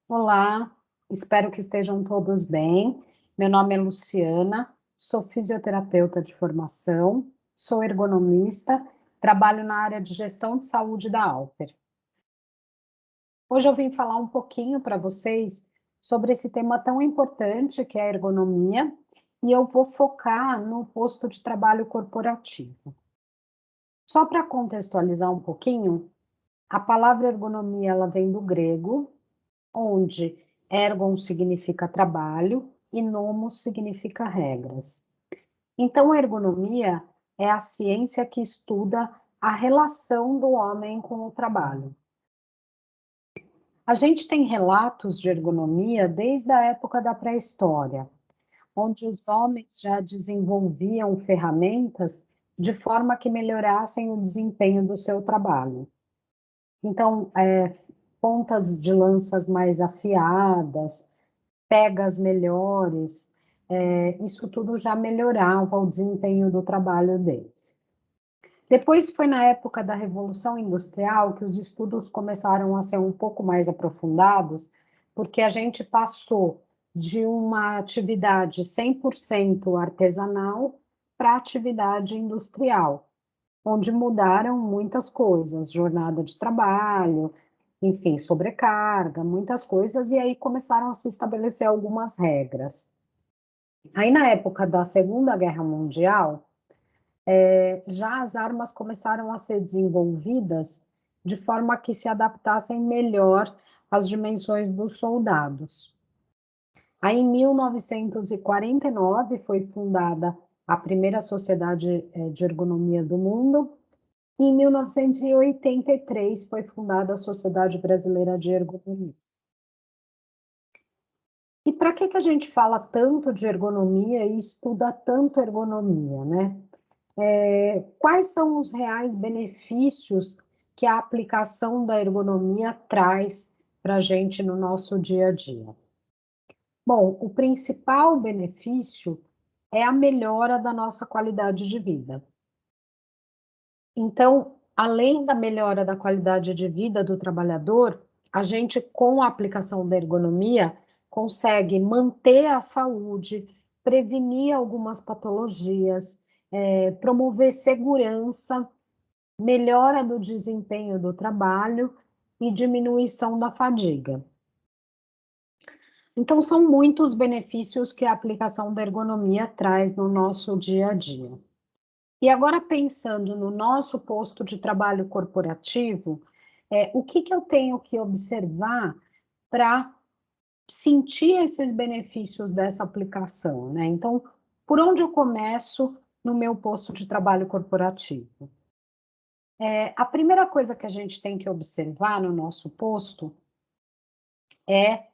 Olá, espero que estejam todos bem. Meu nome é Luciana, sou fisioterapeuta de formação, sou ergonomista, trabalho na área de gestão de saúde da Alper. Hoje eu vim falar um pouquinho para vocês sobre esse tema tão importante que é a ergonomia, e eu vou focar no posto de trabalho corporativo. Só para contextualizar um pouquinho, a palavra ergonomia ela vem do grego, onde ergon significa trabalho e nomos significa regras. Então, a ergonomia é a ciência que estuda a relação do homem com o trabalho. A gente tem relatos de ergonomia desde a época da pré-história, onde os homens já desenvolviam ferramentas de forma que melhorassem o desempenho do seu trabalho. Então, pontas de lanças mais afiadas, pegas melhores, isso tudo já melhorava o desempenho do trabalho deles. Depois foi na época da Revolução Industrial que os estudos começaram a ser um pouco mais aprofundados, porque a gente passou de uma atividade 100% artesanal para atividade industrial, onde mudaram muitas coisas, jornada de trabalho, enfim, sobrecarga, muitas coisas, e aí começaram a se estabelecer algumas regras. Aí, na época da Segunda Guerra Mundial, já as armas começaram a ser desenvolvidas de forma que se adaptassem melhor às dimensões dos soldados. Aí, em 1949, foi fundada a primeira sociedade de ergonomia do mundo, e em 1983 foi fundada a Sociedade Brasileira de Ergonomia. E para que a gente fala tanto de ergonomia e estuda tanto ergonomia, né? Quais são os reais benefícios que a aplicação da ergonomia traz para a gente no nosso dia a dia? Bom, o principal benefício é a melhora da nossa qualidade de vida. Então, além da melhora da qualidade de vida do trabalhador, a gente, com a aplicação da ergonomia, consegue manter a saúde, prevenir algumas patologias, promover segurança, melhora do desempenho do trabalho e diminuição da fadiga. Então, são muitos benefícios que a aplicação da ergonomia traz no nosso dia a dia. E agora, pensando no nosso posto de trabalho corporativo, o que eu tenho que observar para sentir esses benefícios dessa aplicação, né? Então, por onde eu começo no meu posto de trabalho corporativo? A primeira coisa que a gente tem que observar no nosso posto é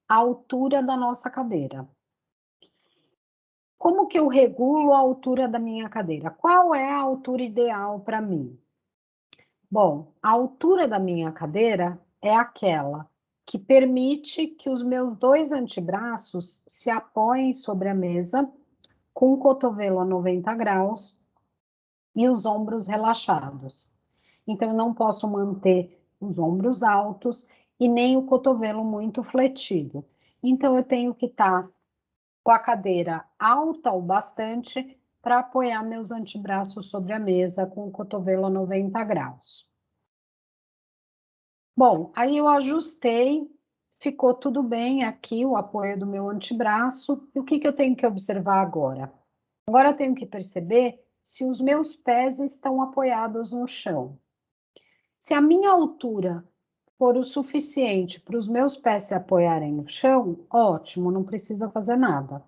a altura da nossa cadeira. Como que eu regulo a altura da minha cadeira? Qual é a altura ideal para mim? Bom, a altura da minha cadeira é aquela que permite que os meus dois antebraços se apoiem sobre a mesa, com o cotovelo a 90 graus e os ombros relaxados. Então, eu não posso manter os ombros altos e nem o cotovelo muito fletido. Então, eu tenho que estar com a cadeira alta o bastante para apoiar meus antebraços sobre a mesa com o cotovelo a 90 graus. Bom, aí eu ajustei, ficou tudo bem aqui, o apoio do meu antebraço. E o que eu tenho que observar agora? Agora eu tenho que perceber se os meus pés estão apoiados no chão. Se a minha altura for o suficiente para os meus pés se apoiarem no chão, ótimo, não precisa fazer nada.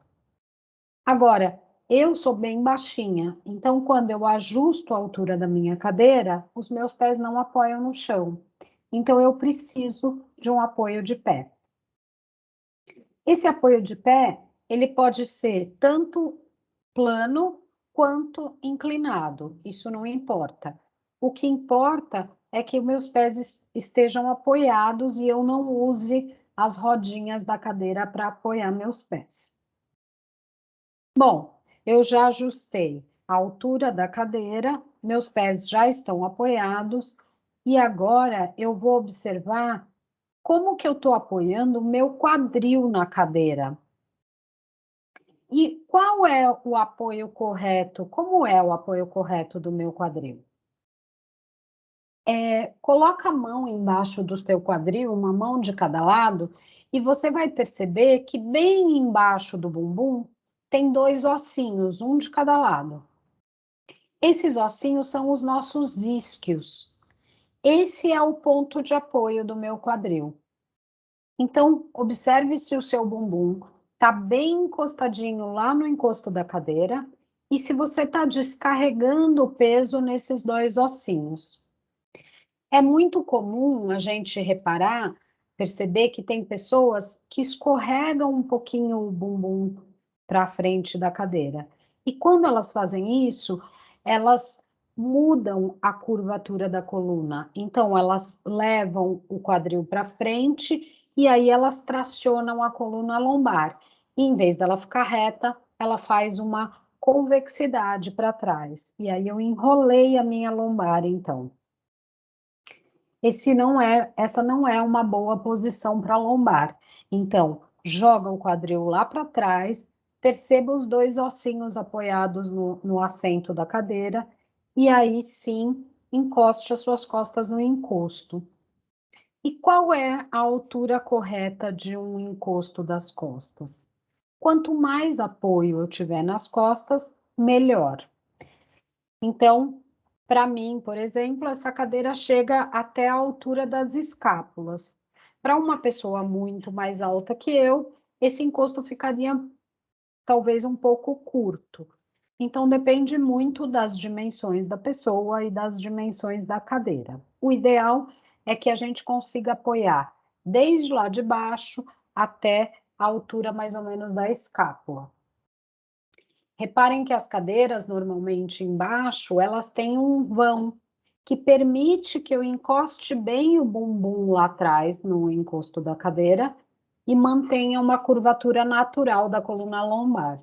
Agora, eu sou bem baixinha, então quando eu ajusto a altura da minha cadeira, os meus pés não apoiam no chão. Então eu preciso de um apoio de pé. Esse apoio de pé, ele pode ser tanto plano quanto inclinado, isso não importa. O que importa é que meus pés estejam apoiados e eu não use as rodinhas da cadeira para apoiar meus pés. Bom, eu já ajustei a altura da cadeira, meus pés já estão apoiados e agora eu vou observar como que eu estou apoiando o meu quadril na cadeira? E qual é o apoio correto? Como é o apoio correto do meu quadril? Coloca a mão embaixo do seu quadril, uma mão de cada lado, e você vai perceber que bem embaixo do bumbum tem 2 ossinhos, um de cada lado. Esses ossinhos são os nossos isquios. Esse é o ponto de apoio do meu quadril. Então, observe se o seu bumbum está bem encostadinho lá no encosto da cadeira e se você está descarregando o peso nesses 2 ossinhos. É muito comum a gente reparar, perceber que tem pessoas que escorregam um pouquinho o bumbum para a frente da cadeira. E quando elas fazem isso, elas mudam a curvatura da coluna. Então, elas levam o quadril para frente e aí elas tracionam a coluna lombar. E, em vez dela ficar reta, ela faz uma convexidade para trás. E aí eu enrolei a minha lombar, então. Essa não é uma boa posição para lombar. Então, joga o quadril lá para trás, perceba os 2 ossinhos apoiados no assento da cadeira, e aí sim, encoste as suas costas no encosto. E qual é a altura correta de um encosto das costas? Quanto mais apoio eu tiver nas costas, melhor. Então, para mim, por exemplo, essa cadeira chega até a altura das escápulas. Para uma pessoa muito mais alta que eu, esse encosto ficaria talvez um pouco curto. Então, depende muito das dimensões da pessoa e das dimensões da cadeira. O ideal é que a gente consiga apoiar desde lá de baixo até a altura mais ou menos da escápula. Reparem que as cadeiras, normalmente embaixo, elas têm um vão que permite que eu encoste bem o bumbum lá atrás, no encosto da cadeira, e mantenha uma curvatura natural da coluna lombar.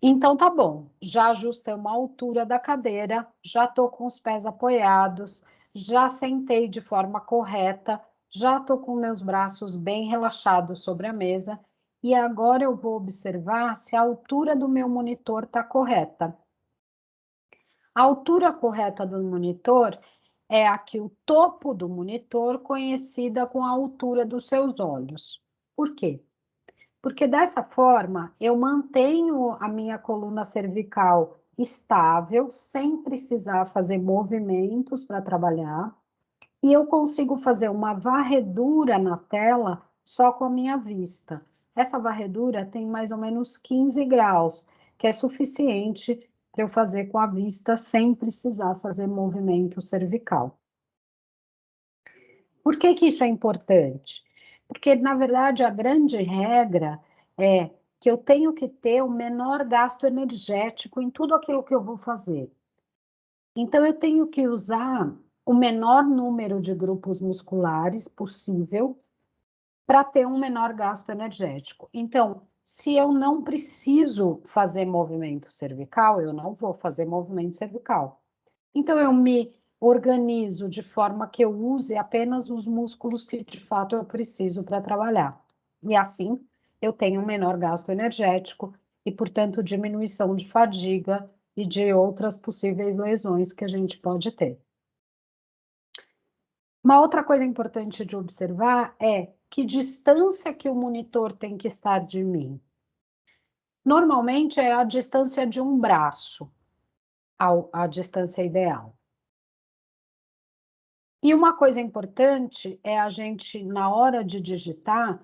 Então tá bom, já ajustei uma altura da cadeira, já estou com os pés apoiados, já sentei de forma correta, já estou com meus braços bem relaxados sobre a mesa e agora eu vou observar se a altura do meu monitor está correta. A altura correta do monitor é aqui o topo do monitor, conhecida com a altura dos seus olhos. Por quê? Porque dessa forma eu mantenho a minha coluna cervical estável, sem precisar fazer movimentos para trabalhar, e eu consigo fazer uma varredura na tela só com a minha vista. Essa varredura tem mais ou menos 15 graus, que é suficiente para eu fazer com a vista sem precisar fazer movimento cervical. Por que que isso é importante? Porque, na verdade, a grande regra é que eu tenho que ter o menor gasto energético em tudo aquilo que eu vou fazer. Então, eu tenho que usar o menor número de grupos musculares possível para ter um menor gasto energético. Então, se eu não preciso fazer movimento cervical, eu não vou fazer movimento cervical. Então, eu me organizo de forma que eu use apenas os músculos que de fato eu preciso para trabalhar. E assim, eu tenho um menor gasto energético e, portanto, diminuição de fadiga e de outras possíveis lesões que a gente pode ter. Uma outra coisa importante de observar é que distância que o monitor tem que estar de mim. Normalmente é a distância de um braço, a distância ideal. E uma coisa importante é a gente, na hora de digitar,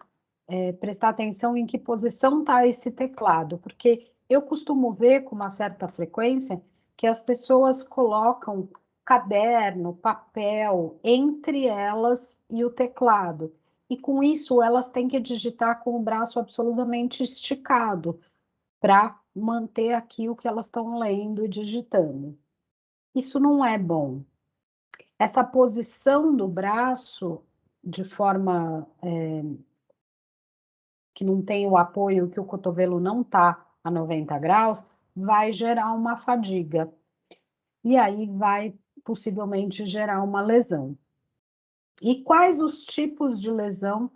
prestar atenção em que posição está esse teclado, porque eu costumo ver com uma certa frequência que as pessoas colocam caderno, papel entre elas e o teclado. E com isso elas têm que digitar com o braço absolutamente esticado para manter aqui o que elas estão lendo e digitando. Isso não é bom. Essa posição do braço, de forma que não tem o apoio, que o cotovelo não está a 90 graus, vai gerar uma fadiga. E aí vai possivelmente gerar uma lesão. E quais os tipos de lesão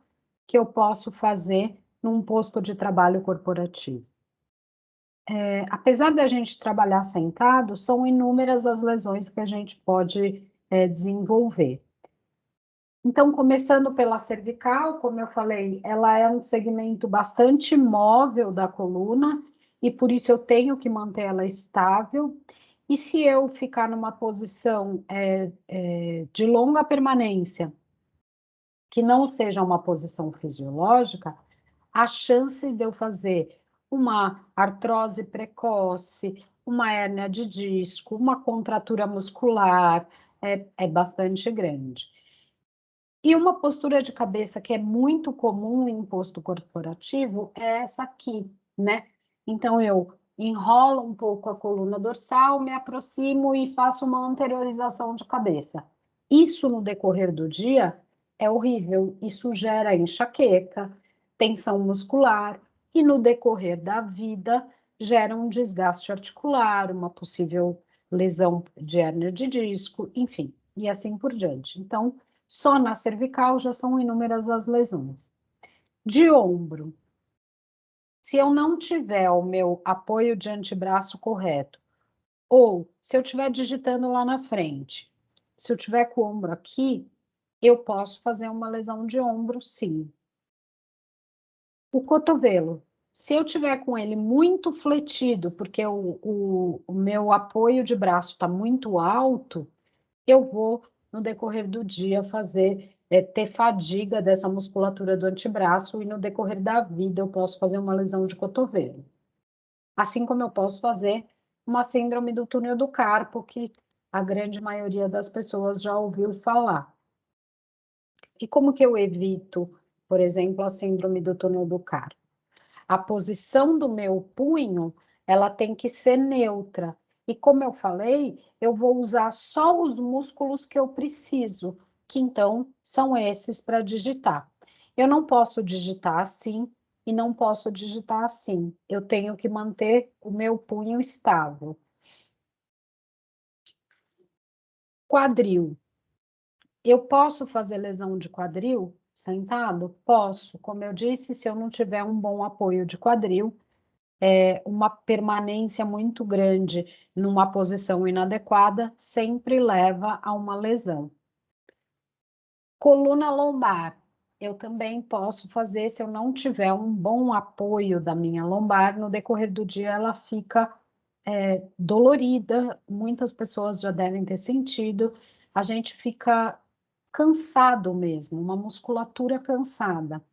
que eu posso fazer num posto de trabalho corporativo? Apesar da gente trabalhar sentado, são inúmeras as lesões que a gente pode desenvolver. Então, começando pela cervical, como eu falei, ela é um segmento bastante móvel da coluna e por isso eu tenho que manter ela estável. E se eu ficar numa posição de longa permanência, que não seja uma posição fisiológica, a chance de eu fazer uma artrose precoce, uma hérnia de disco, uma contratura muscular, é bastante grande. E uma postura de cabeça que é muito comum em posto corporativo é essa aqui, né? Então, eu enrolo um pouco a coluna dorsal, me aproximo e faço uma anteriorização de cabeça. Isso, no decorrer do dia, é horrível. Isso gera enxaqueca, tensão muscular e, no decorrer da vida, gera um desgaste articular, uma possível lesão de hérnia de disco, enfim, e assim por diante. Então, só na cervical já são inúmeras as lesões. De ombro, se eu não tiver o meu apoio de antebraço correto, ou se eu estiver digitando lá na frente, se eu tiver com o ombro aqui, eu posso fazer uma lesão de ombro, sim. O cotovelo, se eu tiver com ele muito fletido, porque o meu apoio de braço está muito alto, eu vou, no decorrer do dia, ter fadiga dessa musculatura do antebraço e no decorrer da vida eu posso fazer uma lesão de cotovelo. Assim como eu posso fazer uma síndrome do túnel do carpo, que a grande maioria das pessoas já ouviu falar. E como que eu evito, por exemplo, a síndrome do túnel do carpo? A posição do meu punho, ela tem que ser neutra. E como eu falei, eu vou usar só os músculos que eu preciso, que então são esses para digitar. Eu não posso digitar assim e não posso digitar assim. Eu tenho que manter o meu punho estável. Quadril. Eu posso fazer lesão de quadril sentado? Posso. Como eu disse, se eu não tiver um bom apoio de quadril, uma permanência muito grande numa posição inadequada sempre leva a uma lesão. Coluna lombar. Eu também posso fazer se eu não tiver um bom apoio da minha lombar, no decorrer do dia ela fica dolorida, muitas pessoas já devem ter sentido, a gente fica cansado mesmo, uma musculatura cansada.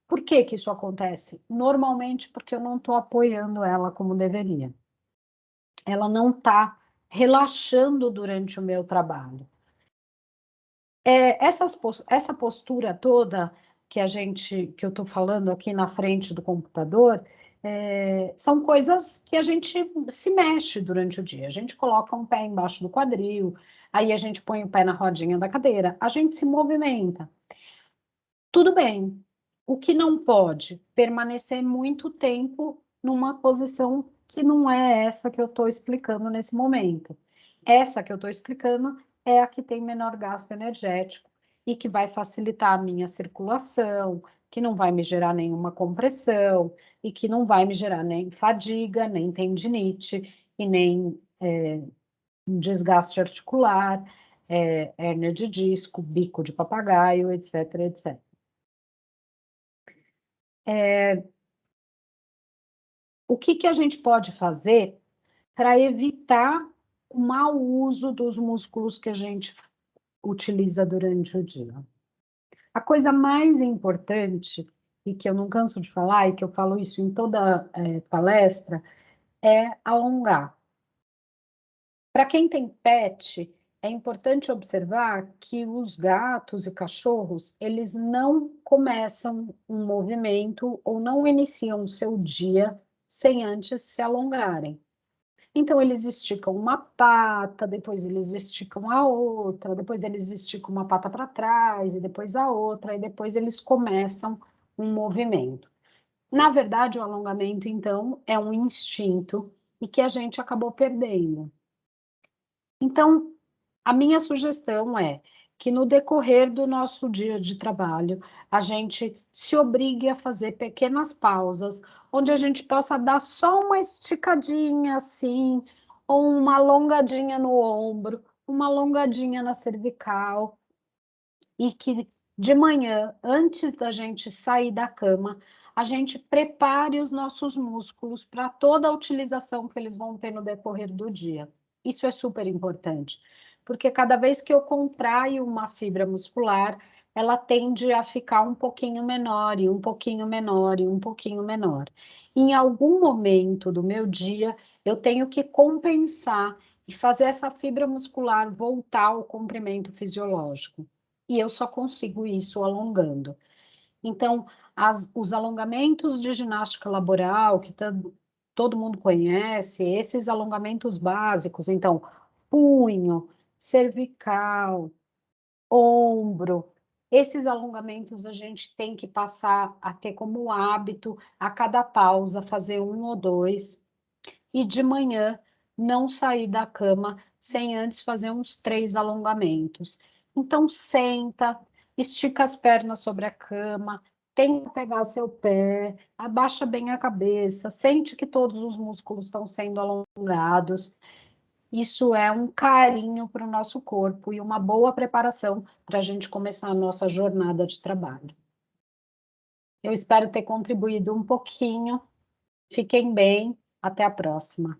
Por que que isso acontece? Normalmente porque eu não estou apoiando ela como deveria. Ela não está relaxando durante o meu trabalho. Essa postura toda que eu estou falando aqui na frente do computador, são coisas que a gente se mexe durante o dia. A gente coloca um pé embaixo do quadril, aí a gente põe o pé na rodinha da cadeira, a gente se movimenta. Tudo bem. O que não pode permanecer muito tempo numa posição que não é essa que eu estou explicando nesse momento. Essa que eu estou explicando é a que tem menor gasto energético e que vai facilitar a minha circulação, que não vai me gerar nenhuma compressão e que não vai me gerar nem fadiga, nem tendinite e nem um desgaste articular, hérnia de disco, bico de papagaio, etc, etc. O que que a gente pode fazer para evitar o mau uso dos músculos que a gente utiliza durante o dia? A coisa mais importante, e que eu não canso de falar, e que eu falo isso em toda palestra, é alongar. Para quem tem pet, é importante observar que os gatos e cachorros, eles não começam um movimento ou não iniciam o seu dia sem antes se alongarem. Então, eles esticam uma pata, depois eles esticam a outra, depois eles esticam uma pata para trás, e depois a outra, e depois eles começam um movimento. Na verdade, o alongamento, então, é um instinto e que a gente acabou perdendo. Então, a minha sugestão é que no decorrer do nosso dia de trabalho, a gente se obrigue a fazer pequenas pausas, onde a gente possa dar só uma esticadinha assim, ou uma alongadinha no ombro, uma alongadinha na cervical, e que de manhã, antes da gente sair da cama, a gente prepare os nossos músculos para toda a utilização que eles vão ter no decorrer do dia. Isso é super importante, porque cada vez que eu contraio uma fibra muscular, ela tende a ficar um pouquinho menor, e um pouquinho menor, e um pouquinho menor. Em algum momento do meu dia, eu tenho que compensar e fazer essa fibra muscular voltar ao comprimento fisiológico. E eu só consigo isso alongando. Então, os alongamentos de ginástica laboral, que todo mundo conhece, esses alongamentos básicos, então, punho, cervical, ombro, esses alongamentos a gente tem que passar a ter como hábito, a cada pausa, fazer um ou dois, e de manhã não sair da cama sem antes fazer uns 3 alongamentos. Então, senta, estica as pernas sobre a cama, tenta pegar seu pé, abaixa bem a cabeça, sente que todos os músculos estão sendo alongados. Isso é um carinho para o nosso corpo e uma boa preparação para a gente começar a nossa jornada de trabalho. Eu espero ter contribuído um pouquinho. Fiquem bem, até a próxima.